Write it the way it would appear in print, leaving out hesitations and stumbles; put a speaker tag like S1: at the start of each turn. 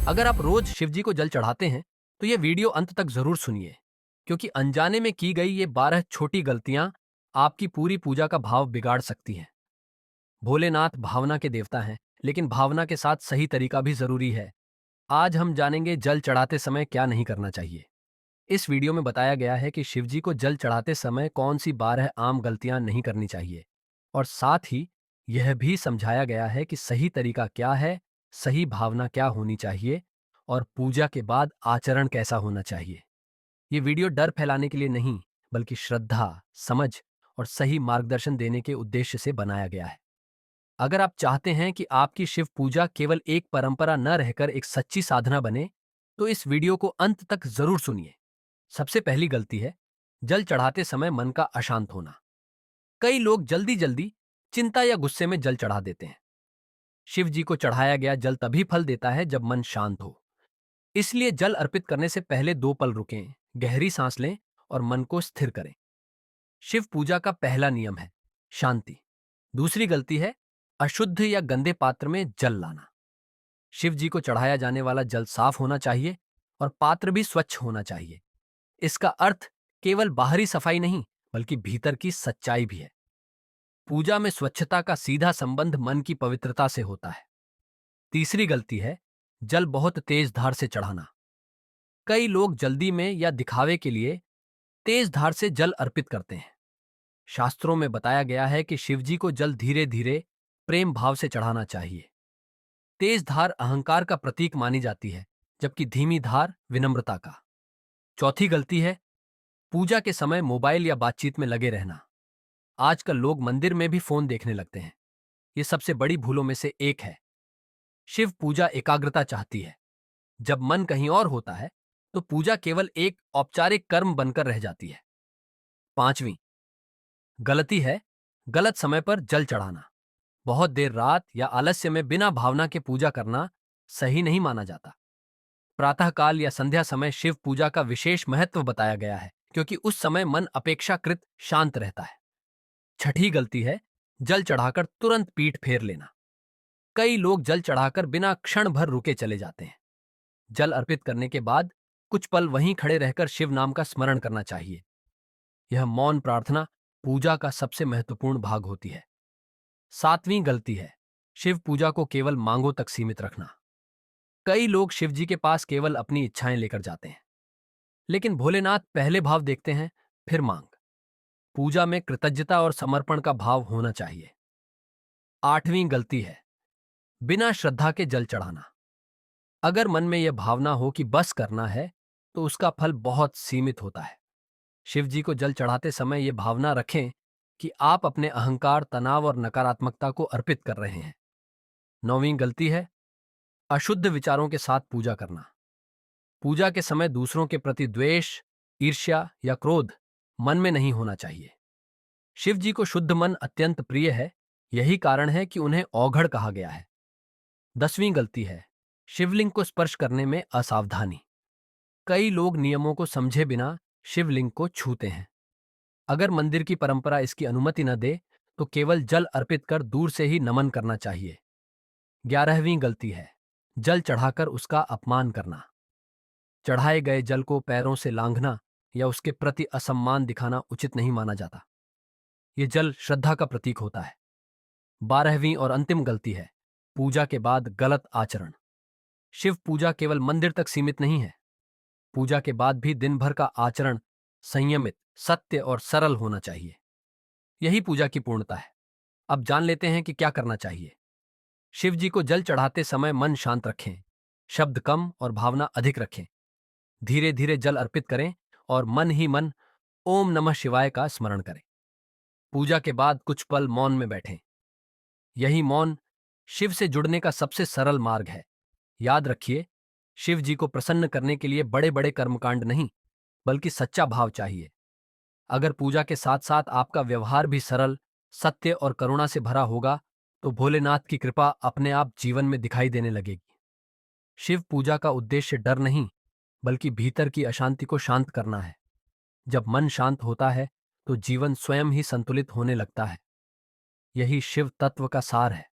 S1: अगर आप रोज शिव जी को जल चढ़ाते हैं तो ये वीडियो अंत तक जरूर सुनिए, क्योंकि अनजाने में की गई ये 12 छोटी गलतियां आपकी पूरी पूजा का भाव बिगाड़ सकती हैं। भोलेनाथ भावना के देवता हैं, लेकिन भावना के साथ सही तरीका भी जरूरी है। आज हम जानेंगे जल चढ़ाते समय क्या नहीं करना चाहिए। इस वीडियो में बताया गया है कि शिवजी को जल चढ़ाते समय कौन सी 12 आम गलतियां नहीं करनी चाहिए, और साथ ही यह भी समझाया गया है कि सही तरीका क्या है, सही भावना क्या होनी चाहिए, और पूजा के बाद आचरण कैसा होना चाहिए। ये वीडियो डर फैलाने के लिए नहीं, बल्कि श्रद्धा, समझ और सही मार्गदर्शन देने के उद्देश्य से बनाया गया है। अगर आप चाहते हैं कि आपकी शिव पूजा केवल एक परंपरा न रहकर एक सच्ची साधना बने, तो इस वीडियो को अंत तक जरूर सुनिए। सबसे पहली गलती है जल चढ़ाते समय मन का अशांत होना। कई लोग जल्दी जल्दी चिंता या गुस्से में जल चढ़ा देते हैं। शिव जी को चढ़ाया गया जल तभी फल देता है जब मन शांत हो। इसलिए जल अर्पित करने से पहले 2 पल रुकें, गहरी सांस लें और मन को स्थिर करें। शिव पूजा का पहला नियम है शांति। दूसरी गलती है अशुद्ध या गंदे पात्र में जल लाना। शिव जी को चढ़ाया जाने वाला जल साफ होना चाहिए और पात्र भी स्वच्छ होना चाहिए। इसका अर्थ केवल बाहरी सफाई नहीं, बल्कि भीतर की सच्चाई भी है। पूजा में स्वच्छता का सीधा संबंध मन की पवित्रता से होता है। तीसरी गलती है जल बहुत तेज धार से चढ़ाना। कई लोग जल्दी में या दिखावे के लिए तेज धार से जल अर्पित करते हैं। शास्त्रों में बताया गया है कि शिवजी को जल धीरे धीरे प्रेम भाव से चढ़ाना चाहिए। तेज धार अहंकार का प्रतीक मानी जाती है, जबकि धीमी धार विनम्रता का। चौथी गलती है पूजा के समय मोबाइल या बातचीत में लगे रहना। आजकल लोग मंदिर में भी फोन देखने लगते हैं। ये सबसे बड़ी भूलों में से एक है। शिव पूजा एकाग्रता चाहती है। जब मन कहीं और होता है तो पूजा केवल एक औपचारिक कर्म बनकर रह जाती है। पांचवी गलती है गलत समय पर जल चढ़ाना। बहुत देर रात या आलस्य में बिना भावना के पूजा करना सही नहीं माना जाता। प्रातःकाल या संध्या समय शिव पूजा का विशेष महत्व बताया गया है, क्योंकि उस समय मन अपेक्षाकृत शांत रहता है। छठी गलती है जल चढ़ाकर तुरंत पीठ फेर लेना। कई लोग जल चढ़ाकर बिना क्षण भर रुके चले जाते हैं। जल अर्पित करने के बाद कुछ पल वहीं खड़े रहकर शिव नाम का स्मरण करना चाहिए। यह मौन प्रार्थना पूजा का सबसे महत्वपूर्ण भाग होती है। सातवीं गलती है शिव पूजा को केवल मांगों तक सीमित रखना। कई लोग शिव जी के पास केवल अपनी इच्छाएं लेकर जाते हैं, लेकिन भोलेनाथ पहले भाव देखते हैं, फिर मांग। पूजा में कृतज्ञता और समर्पण का भाव होना चाहिए। आठवीं गलती है बिना श्रद्धा के जल चढ़ाना। अगर मन में यह भावना हो कि बस करना है, तो उसका फल बहुत सीमित होता है। शिव जी को जल चढ़ाते समय यह भावना रखें कि आप अपने अहंकार, तनाव और नकारात्मकता को अर्पित कर रहे हैं। नौवीं गलती है अशुद्ध विचारों के साथ पूजा करना। पूजा के समय दूसरों के प्रति द्वेष, ईर्ष्या या क्रोध मन में नहीं होना चाहिए। शिव जी को शुद्ध मन अत्यंत प्रिय है, यही कारण है कि उन्हें औघड़ कहा गया है। 10वीं गलती है शिवलिंग को स्पर्श करने में असावधानी। कई लोग नियमों को समझे बिना शिवलिंग को छूते हैं। अगर मंदिर की परंपरा इसकी अनुमति न दे, तो केवल जल अर्पित कर दूर से ही नमन करना चाहिए। 11वीं गलती है जल चढ़ाकर उसका अपमान करना। चढ़ाए गए जल को पैरों से लांघना या उसके प्रति असम्मान दिखाना उचित नहीं माना जाता। ये जल श्रद्धा का प्रतीक होता है। 12वीं और अंतिम गलती है पूजा के बाद गलत आचरण। शिव पूजा केवल मंदिर तक सीमित नहीं है। पूजा के बाद भी दिन भर का आचरण संयमित, सत्य और सरल होना चाहिए। यही पूजा की पूर्णता है। अब जान लेते हैं कि क्या करना चाहिए। शिव जी को जल चढ़ाते समय मन शांत रखें, शब्द कम और भावना अधिक रखें। धीरे धीरे जल अर्पित करें और मन ही मन ओम नमः शिवाय का स्मरण करें। पूजा के बाद कुछ पल मौन में बैठें। यही मौन शिव से जुड़ने का सबसे सरल मार्ग है। याद रखिए, शिव जी को प्रसन्न करने के लिए बड़े बड़े कर्मकांड नहीं, बल्कि सच्चा भाव चाहिए। अगर पूजा के साथ साथ आपका व्यवहार भी सरल, सत्य और करुणा से भरा होगा, तो भोलेनाथ की कृपा अपने आप जीवन में दिखाई देने लगेगी। शिव पूजा का उद्देश्य डर नहीं, बल्कि भीतर की अशांति को शांत करना है। जब मन शांत होता है, तो जीवन स्वयं ही संतुलित होने लगता है। यही शिव तत्व का सार है।